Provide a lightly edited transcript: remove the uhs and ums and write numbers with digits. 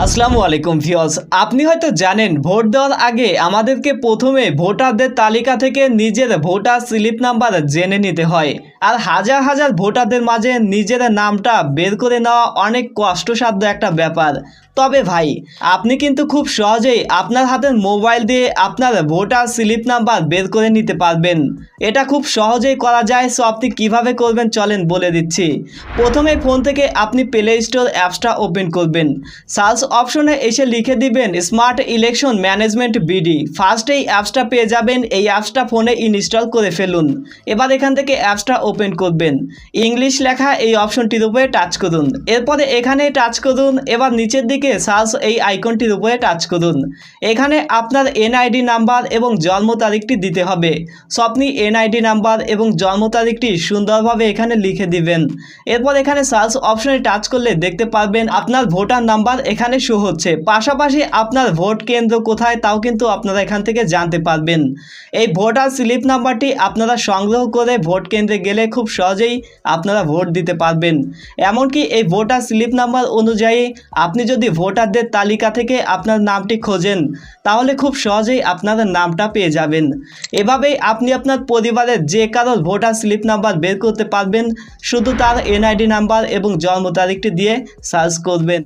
আসসালামু আলাইকুম ভিউয়ার্স, আপনি হয়তো জানেন ভোট দেওয়ার আগে আমাদেরকে প্রথমে ভোটারদের তালিকা থেকে নিজের ভোটার স্লিপ নাম্বার জেনে নিতে হয়। আর হাজার হাজার ভোটারদের মাঝে নিজের নামটা বের করে নেওয়া অনেক কষ্টসাধ্য একটা ব্যাপার। তবে ভাই, আপনি কিন্তু খুব সহজেই আপনার হাতের মোবাইল দিয়ে আপনার ভোটার স্লিপ নাম্বার বের করে নিতে পারবেন। এটা খুব সহজেই করা যায়। সো আপনি কীভাবে করবেন চলেন বলে দিচ্ছি। প্রথমে ফোন থেকে আপনি প্লে স্টোর অ্যাপসটা ওপেন করবেন। সার্চ অপশনে এসে লিখে দিবেন smart election management BD. First এই অ্যাপসটা পেয়ে যাবেন। এই অ্যাপসটা ফোনে ইনস্টল করে ফেলুন। এবার এখান থেকে অ্যাপসটা ওপেন করবেন। ইংলিশ লেখা এই অপশনটির উপরে টাচ করুন। এরপরে এখানে টাচ করুন। এবার নিচের দিকে সার্চ এই আইকনটির উপরে টাচ করুন। এখানে আপনার এনআইডি নাম্বার এবং জন্ম তারিখটি দিতে হবে। সো আপনি এনআইডি নাম্বার এবং জন্ম তারিখটি সুন্দরভাবে এখানে লিখে দিবেন। এরপর এখানে সার্চ অপশনে টাচ করলে দেখতে পারবেন আপনার ভোটার নাম্বার এখানে শো হচ্ছে। পাশাপাশি আপনার ভোট কেন্দ্র কোথায় তাও কিন্তু আপনারা এখান থেকে জানতে পারবেন। এই ভোটার স্লিপ নাম্বারটি আপনারা সংগ্রহ করে ভোট কেন্দ্রে গেলে খুব সহজেই আপনারা ভোট দিতে পারবেন। এমনকি এই ভোটার স্লিপ নাম্বার অনুযায়ী আপনি যদি ভোটারদের তালিকা থেকে আপনার নামটি খোঁজেন তাহলে খুব সহজেই আপনাদের নামটা পেয়ে যাবেন। এভাবেই আপনি আপনার পরিবারের যে কারোর ভোটার স্লিপ নাম্বার বের করতে পারবেন। শুধু তার এনআইডি নাম্বার এবং জন্ম তারিখটি দিয়ে সার্চ করবেন।